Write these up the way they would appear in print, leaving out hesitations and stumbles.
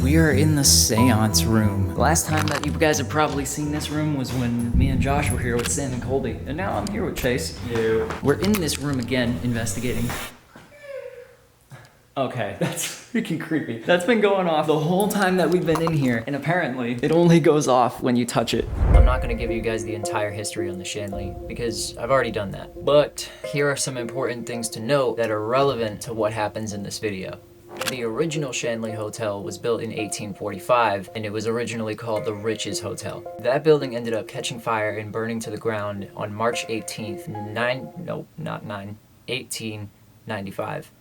We are in the Seance Room. The last time that you guys have probably seen this room was when me and Josh were here with Sam and Colby. And now I'm here with Chase. Yeah. We're in this room again, investigating. Okay, that's freaking creepy. That's been going off the whole time that we've been in here, and apparently it only goes off when you touch it. I'm not gonna give you guys the entire history on the Shanley because I've already done that. But here are some important things to note that are relevant to what happens in this video. The original Shanley Hotel was built in 1845, and it was originally called the Riches Hotel. That building ended up catching fire and burning to the ground on March 18th, 1895.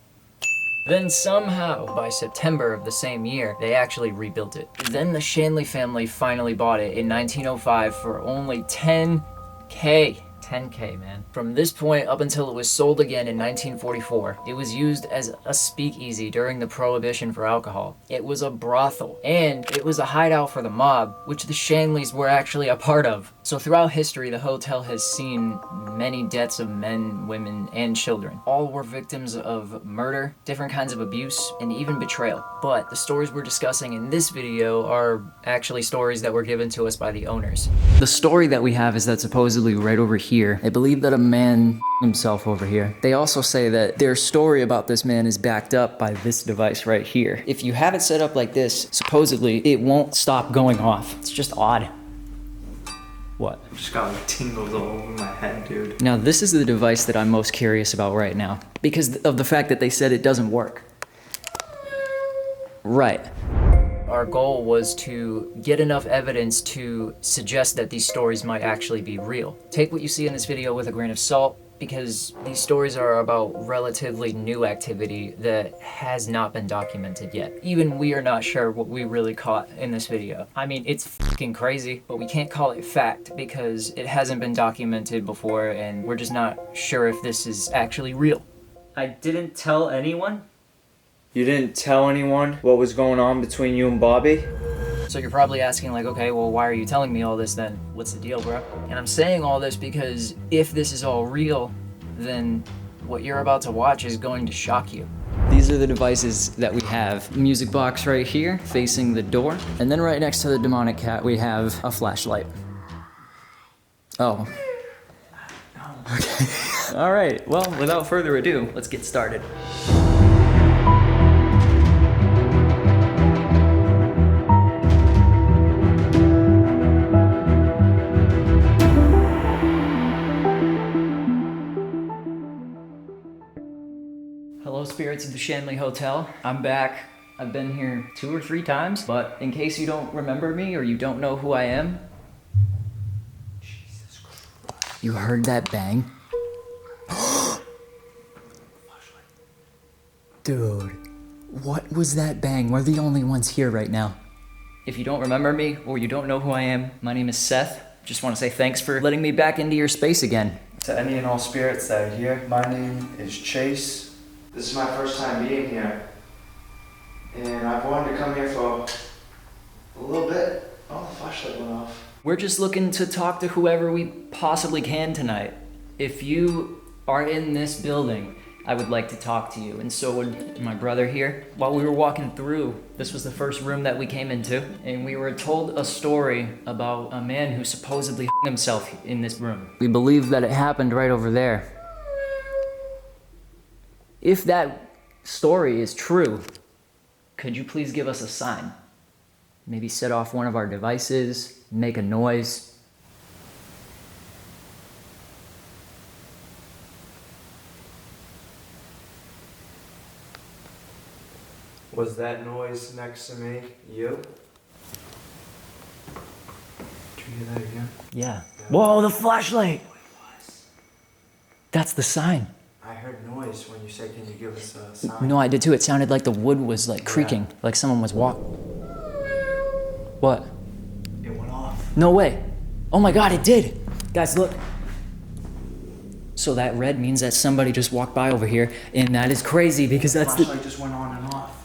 Then somehow, by September of the same year, they actually rebuilt it. Then the Shanley family finally bought it in 1905 for only $10K. 10K, man. From this point up until it was sold again in 1944, it was used as a speakeasy during the prohibition for alcohol. It was a brothel, and it was a hideout for the mob, which the Shanleys were actually a part of. So throughout history, the hotel has seen many deaths of men, women, and children. All were victims of murder, different kinds of abuse, and even betrayal. But the stories we're discussing in this video are actually stories that were given to us by the owners. The story that we have is that supposedly right over here, they believe that a man himself over here. They also say that their story about this man is backed up by this device right here. If you have it set up like this, supposedly it won't stop going off. It's just odd. What? I just got like tingles all over my head, dude. Now this is the device that I'm most curious about right now because of the fact that they said it doesn't work. Right. Our goal was to get enough evidence to suggest that these stories might actually be real. Take what you see in this video with a grain of salt, because these stories are about relatively new activity that has not been documented yet. Even we are not sure what we really caught in this video. I mean, it's fucking crazy, but we can't call it fact because it hasn't been documented before and we're just not sure if this is actually real. I didn't tell anyone? You didn't tell anyone what was going on between you and Bobby? So you're probably asking like, okay, well, why are you telling me all this then? What's the deal, bro? And I'm saying all this because if this is all real, then what you're about to watch is going to shock you. These are the devices that we have. Music box right here, facing the door. And then right next to the demonic cat, we have a flashlight. Oh. Okay. All right, well, without further ado, let's get started. Hello, spirits of the Shanley Hotel. I'm back. I've been here 2 or 3 times, but in case you don't remember me or you don't know who I am. Jesus Christ. You heard that bang? Dude, what was that bang? We're the only ones here right now. If you don't remember me or you don't know who I am, my name is Seth. Just want to say thanks for letting me back into your space again. To any and all spirits that are here, my name is Chase. This is my first time being here. And I've wanted to come here for a little bit. Oh, the flashlight went off. We're just looking to talk to whoever we possibly can tonight. If you are in this building, I would like to talk to you, and so would my brother here. While we were walking through, this was the first room that we came into, and we were told a story about a man who supposedly hung himself in this room. We believe that it happened right over there. If that story is true, could you please give us a sign? Maybe set off one of our devices, make a noise. Was that noise next to me you? Did you hear that again? Yeah. Whoa, the flashlight! That's the sign. I heard noise when you said, can you give us a sign? No, I did too. It sounded like the wood was like creaking, like someone was walking. What? It went off. No way. Oh my God, it did. Guys, look. So that red means that somebody just walked by over here, and that is crazy because that's the flashlight just went on and off.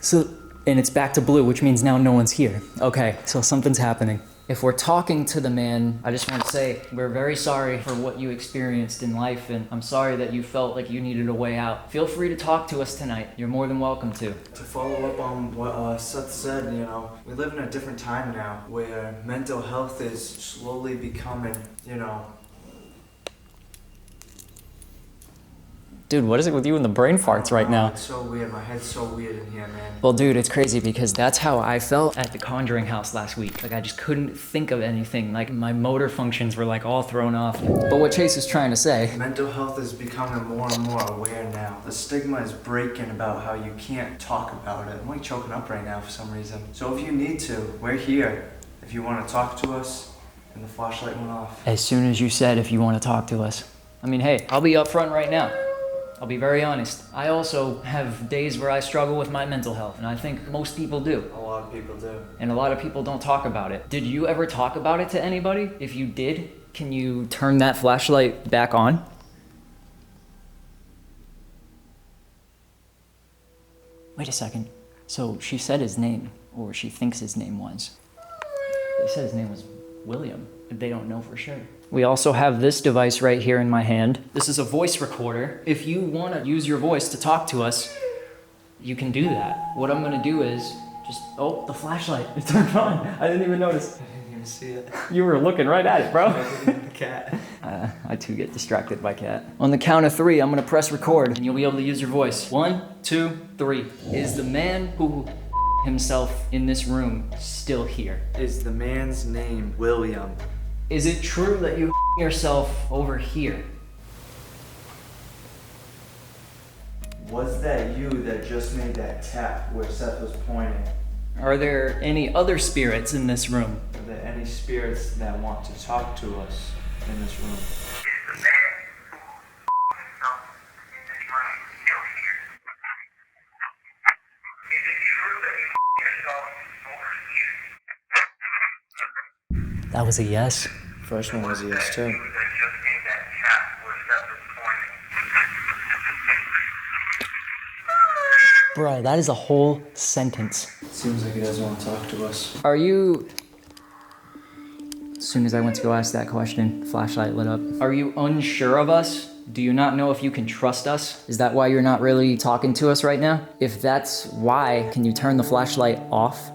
So, and it's back to blue, which means now no one's here. Okay, so something's happening. If we're talking to the man, I just want to say we're very sorry for what you experienced in life, and I'm sorry that you felt like you needed a way out. Feel free to talk to us tonight. You're more than welcome to. To follow up on what Seth said, you know, we live in a different time now where mental health is slowly becoming, you know. Dude, what is it with you and the brain farts right now? It's so weird. My head's so weird in here, man. Well, dude, it's crazy because that's how I felt at the Conjuring house last week. Like, I just couldn't think of anything. Like, my motor functions were like all thrown off. But what Chase is trying to say... Mental health is becoming more and more aware now. The stigma is breaking about how you can't talk about it. I'm like choking up right now for some reason. So if you need to, we're here. If you want to talk to us, and the flashlight went off. As soon as you said if you want to talk to us. I mean, hey, I'll be upfront right now. I'll be very honest. I also have days where I struggle with my mental health, and I think most people do. A lot of people do. And a lot of people don't talk about it. Did you ever talk about it to anybody? If you did, can you turn that flashlight back on? Wait a second. So she said his name, or she thinks his name was. They said his name was William. They don't know for sure. We also have this device right here in my hand. This is a voice recorder. If you want to use your voice to talk to us, you can do that. What I'm gonna do is just, oh, the flashlight, it turned on. I didn't even notice. I didn't even see it. You were looking right at it, bro. The cat. I too get distracted by cat. On the count of 3, I'm gonna press record and you'll be able to use your voice. 1, 2, 3. Is the man who himself in this room still here? Is the man's name William? Is it true that you yourself over here? Was that you that just made that tap where Seth was pointing? Are there any other spirits in this room? Are there any spirits that want to talk to us in this room? That was a yes. First one was a yes too. Bro, that is a whole sentence. Seems like he doesn't want to talk to us. Are you... As soon as I went to go ask that question, flashlight lit up. Are you unsure of us? Do you not know if you can trust us? Is that why you're not really talking to us right now? If that's why, can you turn the flashlight off?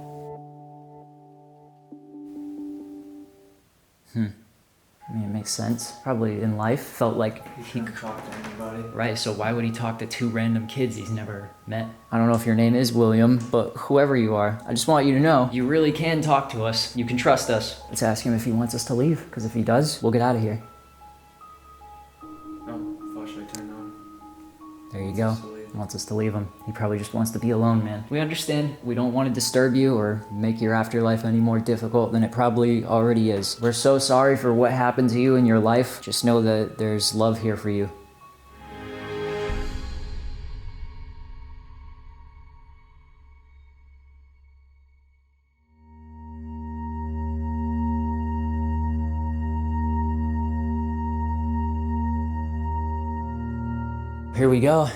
I mean, it makes sense. Probably in life, felt like He couldn't talk to anybody. Right, so why would he talk to 2 random kids he's never met? I don't know if your name is William, but whoever you are, I just want you to know, you really can talk to us. You can trust us. Let's ask him if he wants us to leave, because if he does, we'll get out of here. Oh, flashlight turned on. There you go. He wants us to leave him. He probably just wants to be alone, man. We understand. We don't want to disturb you or make your afterlife any more difficult than it probably already is. We're so sorry for what happened to you in your life. Just know that there's love here for you. Here we go.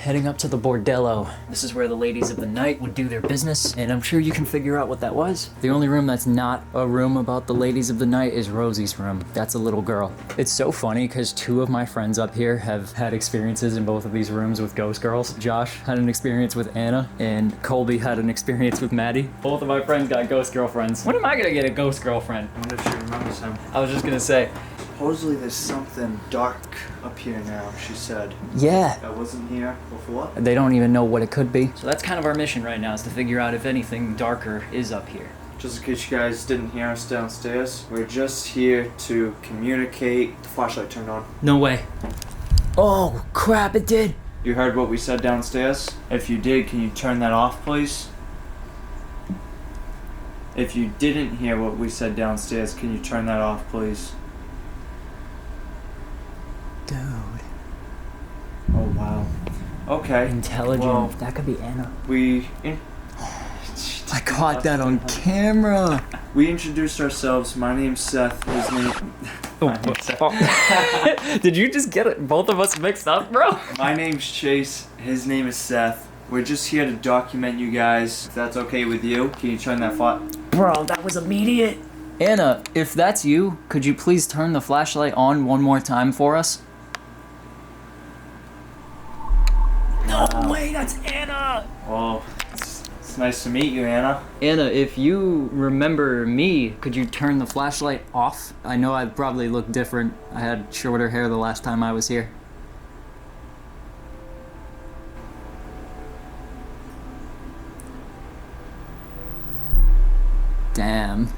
Heading up to the bordello. This is where the ladies of the night would do their business, and I'm sure you can figure out what that was. The only room that's not a room about the ladies of the night is Rosie's room. That's a little girl. It's so funny because 2 of my friends up here have had experiences in both of these rooms with ghost girls. Josh had an experience with Anna, and Colby had an experience with Maddie. Both of my friends got ghost girlfriends. When am I gonna get a ghost girlfriend? I wonder if she remembers him. I was just gonna say. Supposedly there's something dark up here now, she said. Yeah. That wasn't here before. They don't even know what it could be. So that's kind of our mission right now, is to figure out if anything darker is up here. Just in case you guys didn't hear us downstairs, we're just here to communicate. The flashlight turned on. No way. Oh, crap, it did. You heard what we said downstairs? If you did, can you turn that off, please? If you didn't hear what we said downstairs, can you turn that off, please? Dude. Oh, wow. Okay. Intelligent. Well, that could be Anna. I caught that on camera. We introduced ourselves. My name's Seth. His name... My name's Seth. Did you just get it, both of us mixed up, bro? My name's Chase. His name is Seth. We're just here to document you guys. If that's okay with you, can you turn that Bro, that was immediate. Anna, if that's you, could you please turn the flashlight on one more time for us? No way, that's Anna! Well, it's nice to meet you, Anna. Anna, if you remember me, could you turn the flashlight off? I know I probably look different. I had shorter hair the last time I was here. Damn.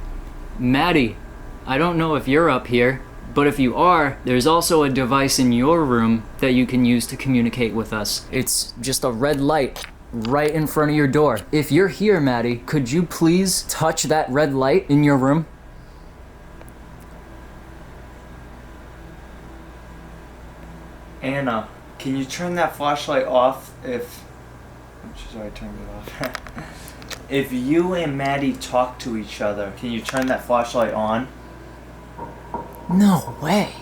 Maddie, I don't know if you're up here, but if you are, there's also a device in your room that you can use to communicate with us. It's just a red light right in front of your door. If you're here, Maddie, could you please touch that red light in your room? Anna, can you turn that flashlight off if... She's already turned it off. If you and Maddie talk to each other, can you turn that flashlight on? No way.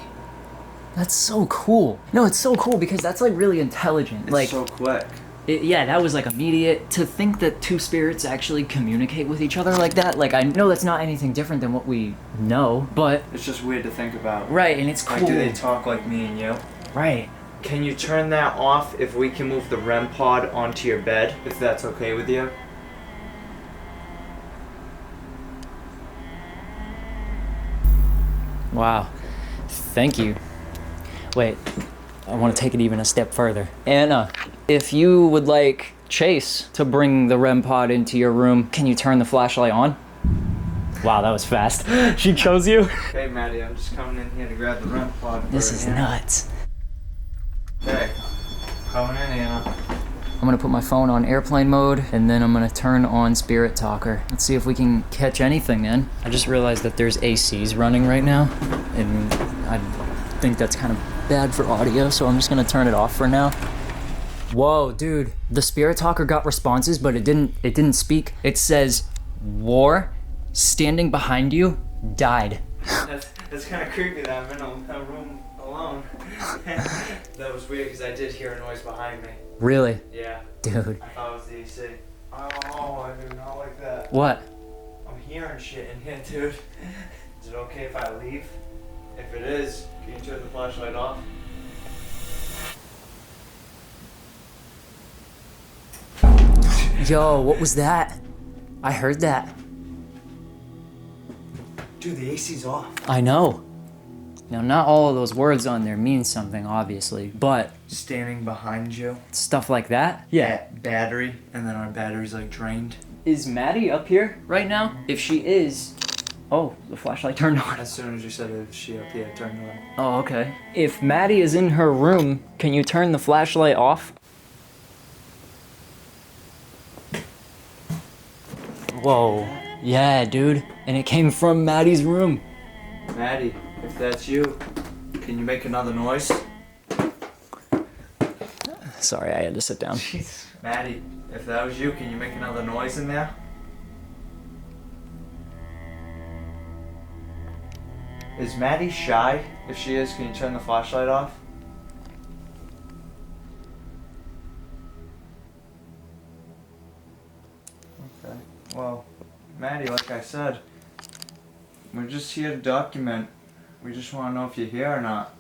That's so cool. No, it's so cool because that's like really intelligent. It's like so quick. Yeah, that was like immediate. To think that two spirits actually communicate with each other like that, like I know that's not anything different than what we know, but... It's just weird to think about. Right, and it's cool. Like, do they talk like me and you? Right. Can you turn that off if we can move the REM pod onto your bed, if that's okay with you? Wow. Thank you. Wait, I want to take it even a step further. Anna, if you would like Chase to bring the REM pod into your room, can you turn the flashlight on? Wow, that was fast. She chose you? Hey, Maddie, I'm just coming in here to grab the REM pod. This is nuts. Hey, coming in, Anna. I'm gonna put my phone on airplane mode, and then I'm gonna turn on Spirit Talker. Let's see if we can catch anything, man. I just realized that there's ACs running right now, and I think that's kind of bad for audio, so I'm just gonna turn it off for now. Whoa, dude. The Spirit Talker got responses, but it didn't speak. It says, "War, standing behind you, died." That's kind of creepy that I'm in a room alone. That was weird because I did hear a noise behind me. Really? Yeah. Dude. I thought it was the AC. Oh, I do not like that. What? I'm hearing shit in here, dude. Is it okay if I leave? If it is, can you turn the flashlight off? Yo, what was that? I heard that. Dude, the AC's off. I know. Now, not all of those words on there mean something, obviously, but Standing behind you. stuff like that? Battery, and then our battery's like drained. Is Maddie up here right now? If she is... Oh, the flashlight turned on. As soon as you said it, she up here turned on. Oh, okay. If Maddie is in her room, can you turn the flashlight off? Whoa. Yeah, dude. And it came from Maddie's room. Maddie, if that's you, can you make another noise? Sorry, I had to sit down. Jeez. Maddie, if that was you, can you make another noise in there? Is Maddie shy? If she is, can you turn the flashlight off? Okay. Well, Maddie, like I said, we're just here to document. We just want to know if you're here or not.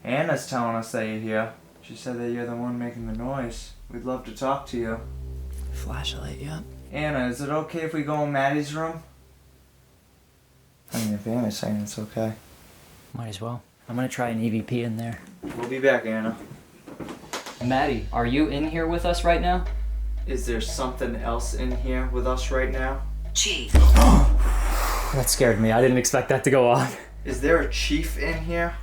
Anna's telling us that you're here. She said that you're the one making the noise. We'd love to talk to you. Flashlight, yeah. Anna, is it okay if we go in Maddie's room? I mean, if Anna's saying it's okay. Might as well. I'm gonna try an EVP in there. We'll be back, Anna. Maddie, are you in here with us right now? Is there something else in here with us right now? Chief. That scared me. I didn't expect that to go off. Is there a chief in here?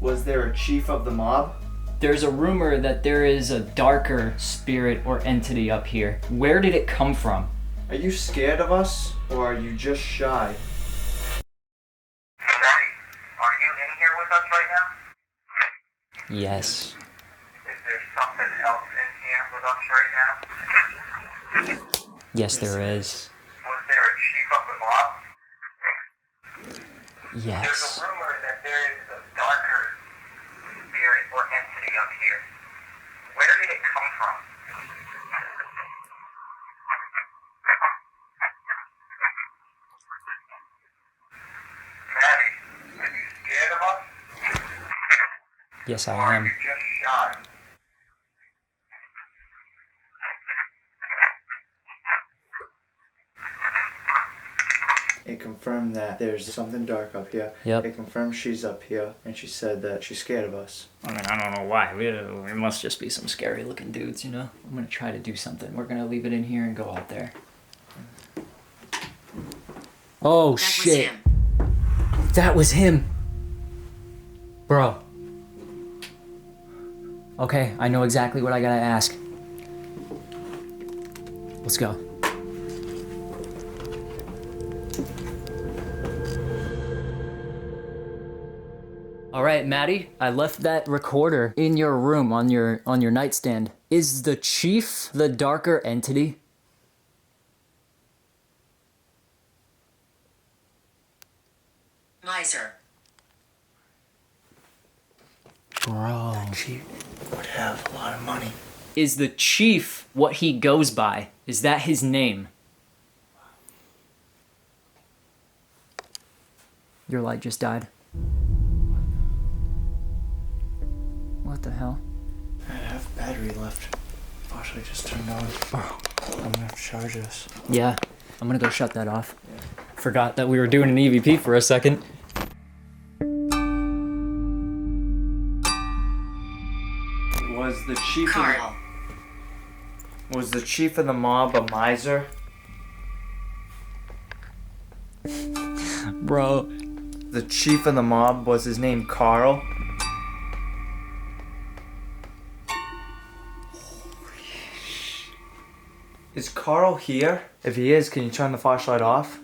Was there a chief of the mob? There's a rumor that there is a darker spirit or entity up here. Where did it come from? Are you scared of us, or are you just shy? Maddie, are you in here with us right now? Yes. Is there something else in here with us right now? Yes, there is. Was there a chief of the mob? There's Yes. a rumor that there is a darker spirit or entity up here. Where did it come from? Yes, I Or are am. you just shy? It confirmed that there's something dark up here. Yep. It confirmed she's up here, and she said that she's scared of us. I mean, I don't know why. We must just be some scary looking dudes, you know? I'm gonna try to do something. We're gonna leave it in here and go out there. Oh, shit. That was him. Bro. Okay, I know exactly what I gotta ask. Let's go. All right, Maddie, I left that recorder in your room on your nightstand. Is the chief the darker entity? Miser. Bro. She would have a lot of money. Is the chief what he goes by? Is that his name? Your light just died. What the hell? I have battery left. Flashlight just turned on. I'm gonna have to charge this. Yeah, I'm gonna go shut that off. Forgot that we were doing an EVP for a second. Was the chief Carl. was the chief of the mob a miser? Bro. The chief of the mob, was his name Carl? Is Carl here? If he is, can you turn the flashlight off?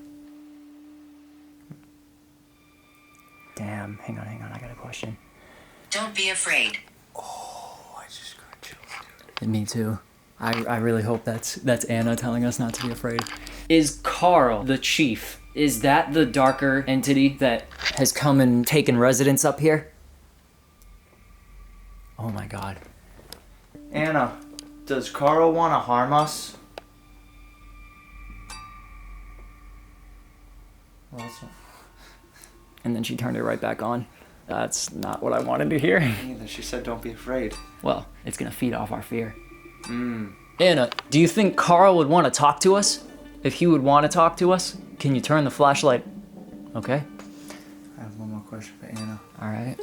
Damn, hang on, I got a question. Don't be afraid. Oh, I just got chills, dude. Me too. I really hope that's Anna telling us not to be afraid. Is Carl the chief? Is that the darker entity that has come and taken residence up here? Oh my god. Anna, does Carl want to harm us? Well, that's not And then she turned it right back on. That's not what I wanted to hear. either. She said don't be afraid. Well, it's gonna feed off our fear. Anna, do you think Carl would want to talk to us? If he would want to talk to us, can you turn the flashlight? Okay. I have one more question for Anna. All right.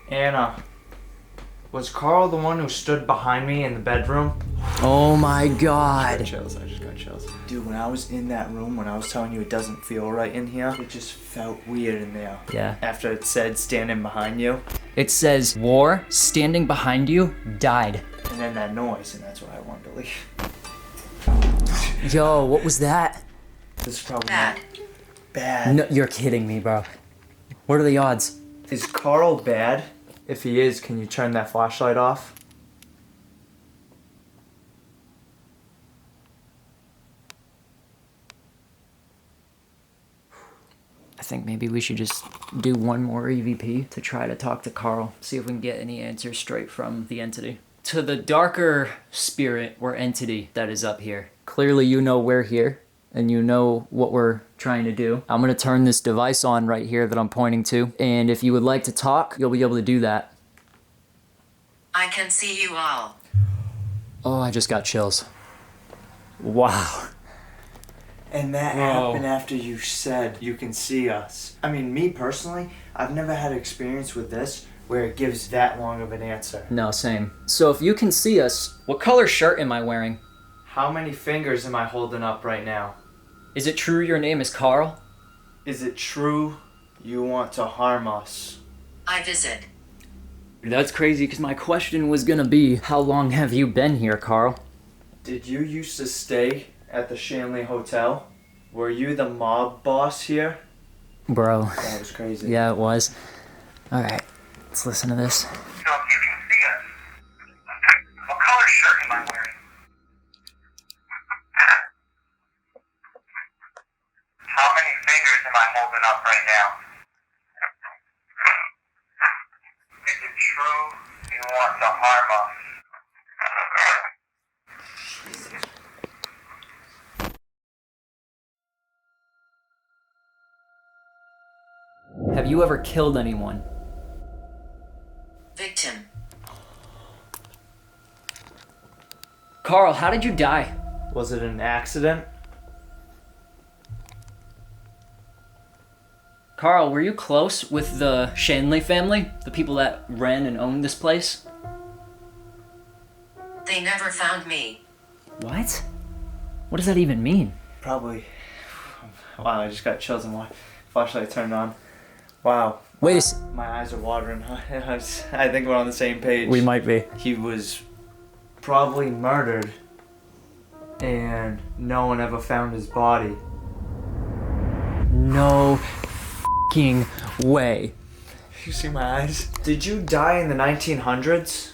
Anna, was Carl the one who stood behind me in the bedroom? Oh my god. Chills, I just got chills. Dude, when I was in that room, when I was telling you it doesn't feel right in here, it just felt weird in there. Yeah. After it said standing behind you, It says, War, standing behind you, died. and then that noise, and that's why I wanted to leave. Yo, what was that? This is probably Bad. not bad. No, you're kidding me, bro. What are the odds? Is Carl bad? If he is, can you turn that flashlight off? I think maybe we should just do one more EVP to try to talk to Carl, see if we can get any answers straight from the entity. To the darker spirit or entity that is up here. Clearly you know we're here, and you know what we're trying to do. I'm gonna turn this device on right here that I'm pointing to, and if you would like to talk, you'll be able to do that. I can see you all. Oh, I just got chills. Wow. And that Whoa. happened after you said you can see us. I mean, me personally, I've never had experience with this where it gives that long of an answer. No, same. So if you can see us, what color shirt am I wearing? How many fingers am I holding up right now? Is it true your name is Carl? Is it true you want to harm us? I visit. That's crazy because my question was gonna be, how long have you been here, Carl? Did you used to stay at the Shanley Hotel? Were you the mob boss here? Bro. That was crazy. Yeah, it was. Alright, let's listen to this. So if you can see us, what color shirt am I wearing? How many fingers am I holding up right now? Is it true you want to harm us? Have you ever killed anyone? Carl, how did you die? Was it an accident? Carl, were you close with the Shanley family? The people that ran and owned this place? They never found me. What? What does that even mean? Probably. Wow, I just got chills and my flashlight turned on. Wow. Wait a s- My eyes are watering. I think we're on the same page. We might be. He was probably murdered and no one ever found his body. No f***ing way. You see my eyes? Did you die in the 1900s?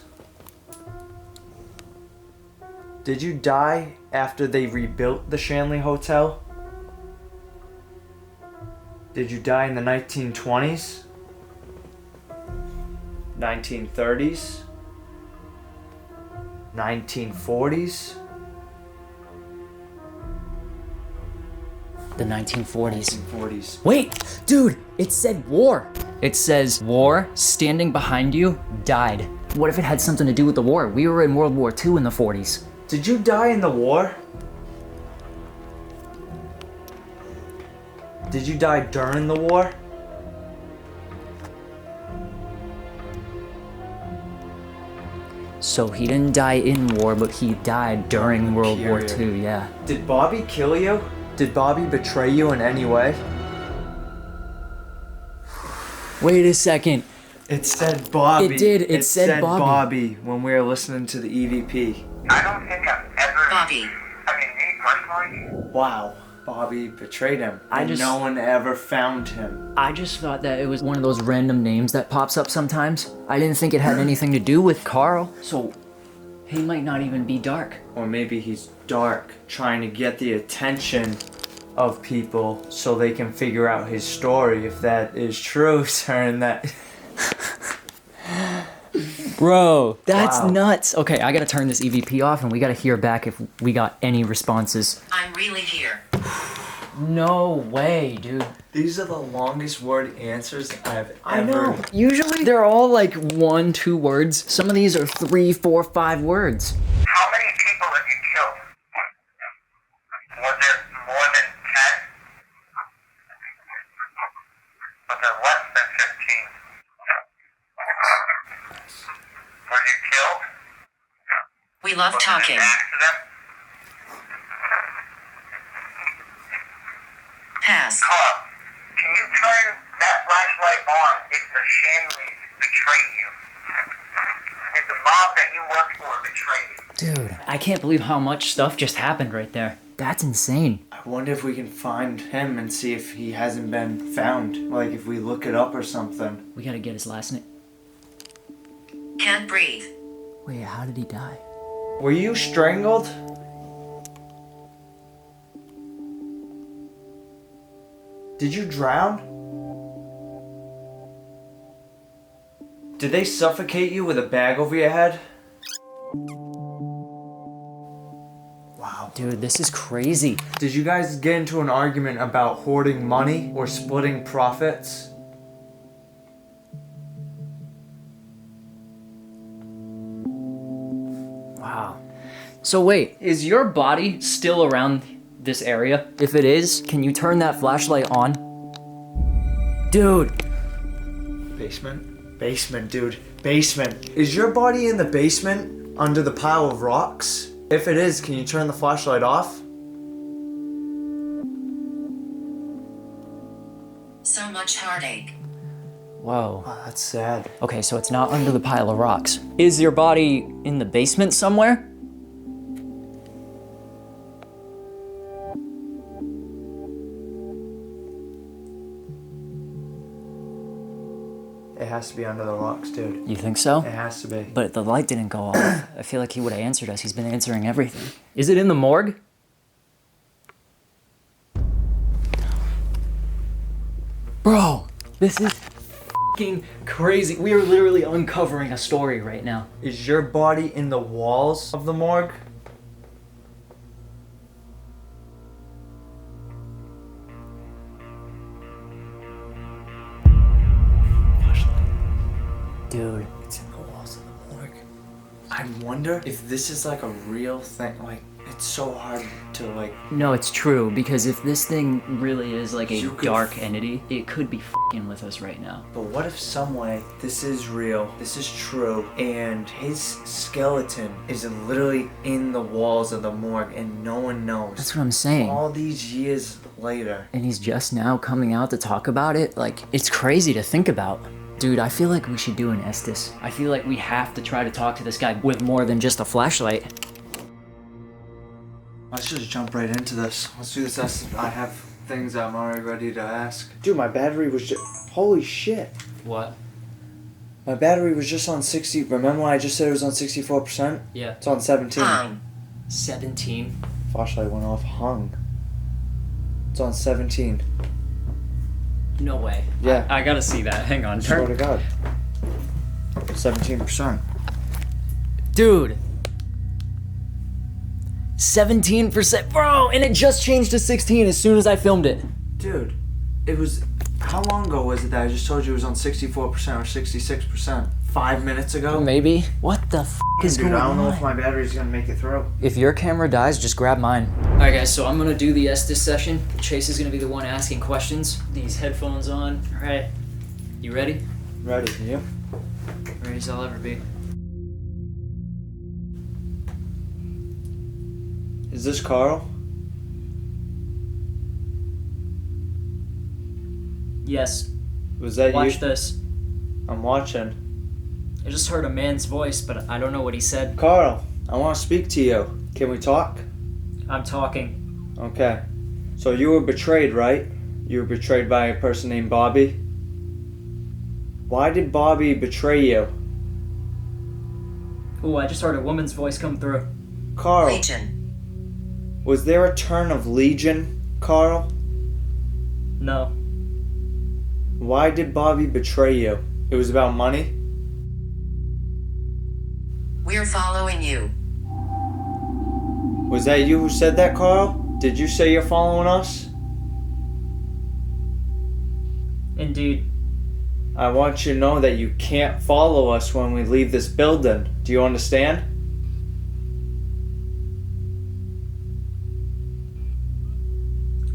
Did you die after they rebuilt the Shanley Hotel? Did you die in the 1920s? 1930s? 1940s? The 1940s. 1940s. Wait, dude, it said war. It says war, standing behind you, died. What if it had something to do with the war? We were in World War II in the 40s. Did you die in the war? Did you die during the war? So he didn't die in war, but he died during World War Period. II, yeah. Did Bobby kill you? Did Bobby betray you in any way? Wait a second. It said Bobby. It did, it said Bobby. when we were listening to the EVP. I don't think I've ever. Bobby. I mean, me personally. Wow. Bobby betrayed him. I And just- no one ever found him. I just thought that it was one of those random names that pops up sometimes. I didn't think it had anything to do with Carl. So he might not even be dark. Or maybe he's dark, trying to get the attention of people so they can figure out his story, if that is true, sir, and that... Bro, that's Wow. nuts. Okay, I gotta turn this EVP off and we gotta hear back if we got any responses. I'm really here. No way, dude. These are the longest word answers I've ever... I know. Usually they're all like 1, 2 words. Some of these are 3, 4, 5 words. How many people have you killed? Was there more than 10? Was there less than 15? Were you killed? We love Was talking. it an accident? Pass. Carl, can you turn that flashlight on if the Shanleys betrayed you? If the mob that you work for betrayed you? Dude, I can't believe how much stuff just happened right there. That's insane. I wonder if we can find him and see if he hasn't been found. Like, if we look it up or something. We gotta get his last name. Can't breathe. Wait, how did he die? Were you strangled? Did you drown? Did they suffocate you with a bag over your head? Wow. Dude, this is crazy. Did you guys get into an argument about hoarding money or splitting profits? Wow. So wait, is your body still around this area? If it is, can you turn that flashlight on? Dude, Basement? Basement, dude. Basement. Is your body in the basement under the pile of rocks? If it is, can you turn the flashlight off? So much heartache. whoa. Oh, that's sad. Okay, so it's not under the pile of rocks. Is your body in the basement somewhere? It has to be under the rocks, dude. You think so? It has to be. But the light didn't go off. I feel like he would have answered us. He's been answering everything. Is it in the morgue? Bro, this is f***ing crazy. We are literally uncovering a story right now. Is your body in the walls of the morgue? Dude, It's in the walls of the morgue. I wonder wonder if this is like a real thing. Like, it's so hard to like. No, it's true, because if this thing really is like a You could dark entity, it could be f***ing with us right now. But what if some way this is real, this is true, and his skeleton is literally in the walls of the morgue and no one knows? That's what I'm saying. All these years later. And he's just now coming out to talk about it? Like, it's crazy to think about. Dude, I feel like we should do an Estes. I feel like we have to try to talk to this guy with more than just a flashlight. Let's just jump right into this. Let's do this. I have things I'm already ready to ask. Dude, my battery was just... Holy shit. What? My battery was just on 60... Remember when I just said it was on 64%? Yeah. It's on 17. 17? Flashlight went off. Hung. It's on 17. No way. Yeah. I gotta see that. Hang on. Swear to God. 17%. Dude. 17%. Bro, and it just changed to 16 as soon as I filmed it. Dude, it was... How long ago was it that I just told you it was on 64% or 66%? 5 minutes ago? Maybe. What the f*** is Dude, going I don't know on? if my battery's gonna make it through. If your camera dies, just grab mine. Alright guys, so I'm gonna do the Estes session. Chase is gonna be the one asking questions. These headphones on. Alright. You ready? Ready, you? Ready as I'll ever be. Is this Carl? Yes. Was that Watch you? this. I'm watching. I just heard a man's voice, but I don't know what he said. Carl, I want to speak to you. Can we talk? I'm talking. Okay. So you were betrayed, right? You were betrayed by a person named Bobby? Why did Bobby betray you? Ooh, I just heard a woman's voice come through. Carl, Legion. was there a turn of Legion, Carl? No. Why did Bobby betray you? It was about money? We're following you. Was that you who said that, Carl? Did you say you're following us? Indeed. I want you to know that you can't follow us when we leave this building. Do you understand?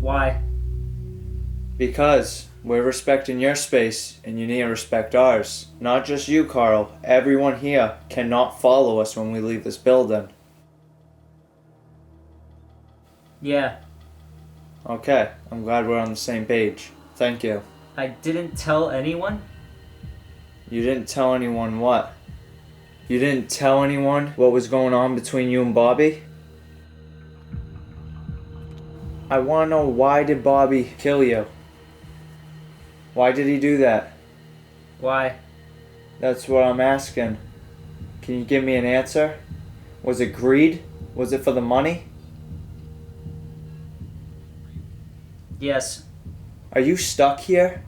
Why? Because we're respecting your space and you need to respect ours. Not just you, Carl. Everyone here cannot follow us when we leave this building. Yeah. Okay, I'm glad we're on the same page. Thank you. I didn't tell anyone? You didn't tell anyone what? You didn't tell anyone what was going on between you and Bobby? I want to know, why did Bobby kill you? Why did he do that? Why? That's what I'm asking. Can you give me an answer? Was it greed? Was it for the money? Yes. Are you stuck here?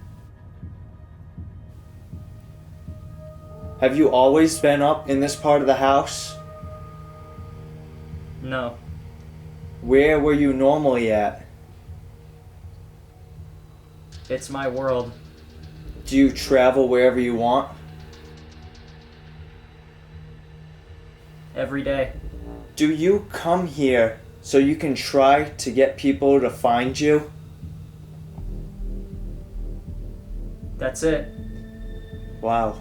Have you always been up in this part of the house? No. Where were you normally at? It's my world. Do you travel wherever you want? Every day. Do you come here so you can try to get people to find you? That's it. Wow.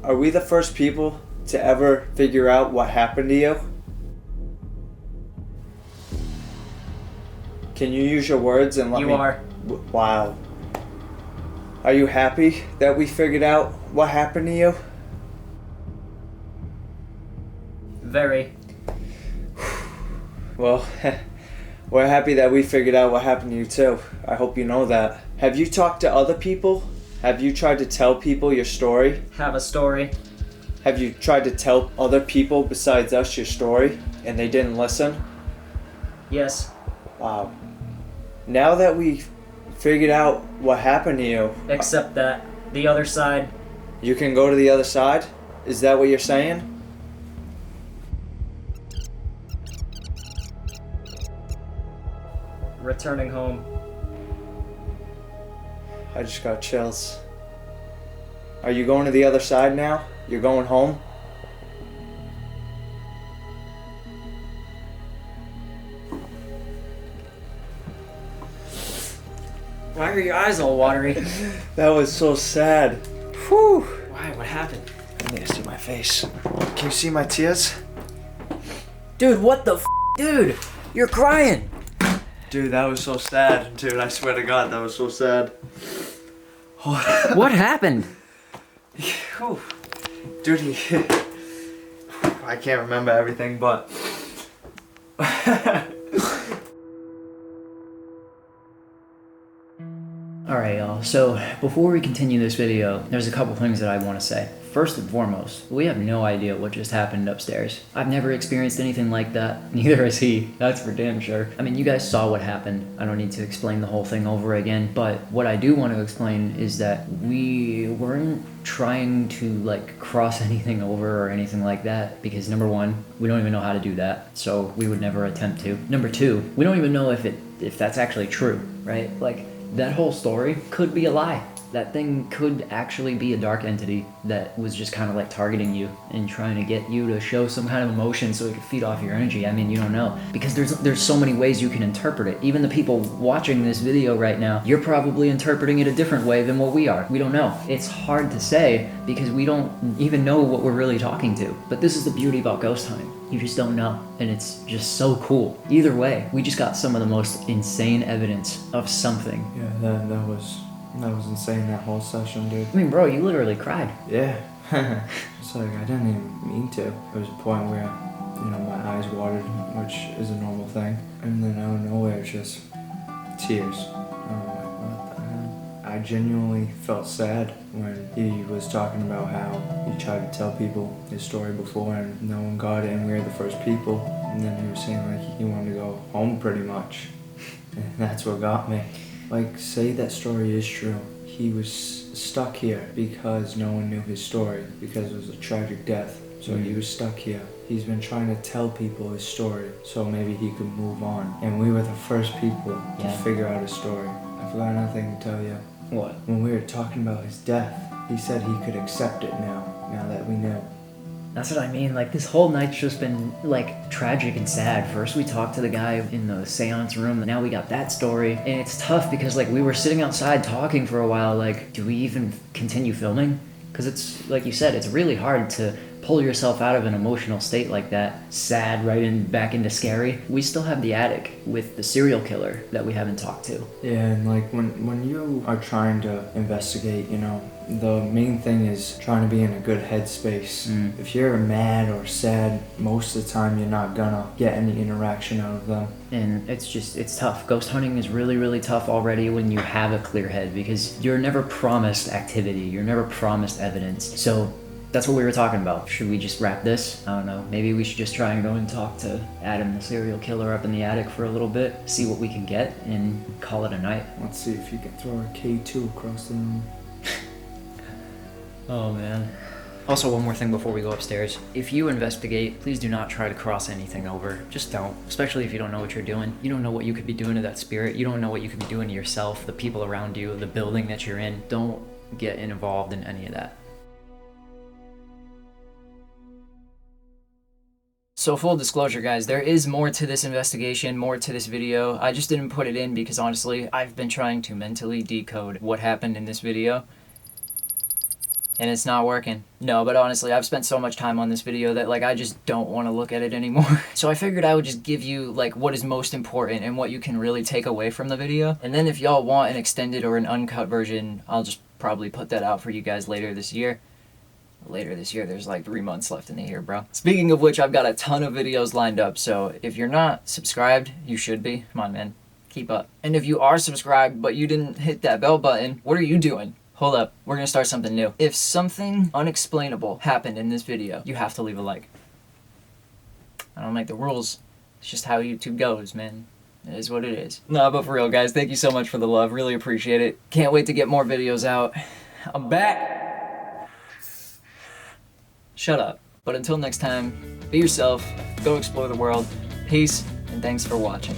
Are we the first people to ever figure out what happened to you? Can you use your words and let me... You are. Wow. Are you happy that we figured out what happened to you? Very. Well, we're happy that we figured out what happened to you too. I hope you know that. Have you talked to other people? Have you tried to tell people your story? Have a story. Have you tried to tell other people besides us your story and they didn't listen? Yes. Wow. Now that we've figured out what happened to you, Except that. The other side. you can go to the other side? Is that what you're saying? Returning home. I just got chills. Are you going to the other side now? You're going home? Why are your eyes all watery? That was so sad. Whew. Why? What happened? I need to see my face. Can you see my tears? Dude, what the Dude, you're crying. Dude, that was so sad. Dude, I swear to God, that was so sad. What happened? Dude, I can't remember everything, but... Alright, y'all. So, before we continue this video, there's a couple things that I want to say. First and foremost, we have no idea what just happened upstairs. I've never experienced anything like that. Neither has he. That's for damn sure. I mean, you guys saw what happened. I don't need to explain the whole thing over again. But what I do want to explain is that we weren't trying to, like, cross anything over or anything like that. Because number one, we don't even know how to do that. So we would never attempt to. Number two, we don't even know if that's actually true, right? Like, that whole story could be a lie. That thing could actually be a dark entity that was just kind of like targeting you and trying to get you to show some kind of emotion so it could feed off your energy. I mean, you don't know. Because there's so many ways you can interpret it. Even the people watching this video right now, you're probably interpreting it a different way than what we are. We don't know. It's hard to say because we don't even know what we're really talking to. But this is the beauty about ghost hunting. You just don't know. And it's just so cool. Either way, we just got some of the most insane evidence of something. Yeah, that was insane, that whole session, dude. I mean, bro, you literally cried. Yeah. It's like, I didn't even mean to. There was a point where, you know, my eyes watered, which is a normal thing. And then out of nowhere, just tears. I'm like, what the hell? I genuinely felt sad when he was talking about how he tried to tell people his story before and no one got it and we were the first people. And then he was saying like he wanted to go home pretty much. And that's what got me. Like, say that story is true. He was stuck here because no one knew his story, because it was a tragic death. So he was stuck here. He's been trying to tell people his story, so maybe he could move on. And we were the first people to figure out his story. I forgot another thing to tell you. What? When we were talking about his death, he said he could accept it now that we knew. That's what I mean. Like, this whole night's just been, like, tragic and sad. First we talked to the guy in the Seance Room, and now we got that story. And it's tough because, like, we were sitting outside talking for a while, like, do we even continue filming? Because it's, like you said, it's really hard to pull yourself out of an emotional state like that, sad back into scary. We still have the attic with the serial killer that we haven't talked to. Yeah, and like when you are trying to investigate, you know, the main thing is trying to be in a good headspace. If you're mad or sad, most of the time you're not gonna get any interaction out of them. And it's tough. Ghost hunting is really, really tough already when you have a clear head because you're never promised activity, you're never promised evidence. So that's what we were talking about. Should we just wrap this? I don't know. Maybe we should just try and go and talk to Adam, the serial killer, up in the attic for a little bit, see what we can get, and call it a night. Let's see if you can throw a K2 across the room. Oh, man. Also, one more thing before we go upstairs. If you investigate, please do not try to cross anything over. Just don't. Especially if you don't know what you're doing. You don't know what you could be doing to that spirit. You don't know what you could be doing to yourself, the people around you, the building that you're in. Don't get involved in any of that. So full disclosure, guys, there is more to this investigation, more to this video. I just didn't put it in because honestly, I've been trying to mentally decode what happened in this video. And it's not working. No, but honestly, I've spent so much time on this video that like I just don't want to look at it anymore. So I figured I would just give you like what is most important and what you can really take away from the video. And then if y'all want an extended or an uncut version, I'll just probably put that out for you guys later this year. Later this year, there's like 3 months left in the year, bro. Speaking of which, I've got a ton of videos lined up, so if you're not subscribed, you should be. Come on, man. Keep up. And if you are subscribed, but you didn't hit that bell button, what are you doing? Hold up. We're gonna start something new. If something unexplainable happened in this video, you have to leave a like. I don't make the rules. It's just how YouTube goes, man. It is what it is. No, but for real, guys, thank you so much for the love. Really appreciate it. Can't wait to get more videos out. I'm back. Shut up. But until next time, be yourself, go explore the world. Peace, and thanks for watching.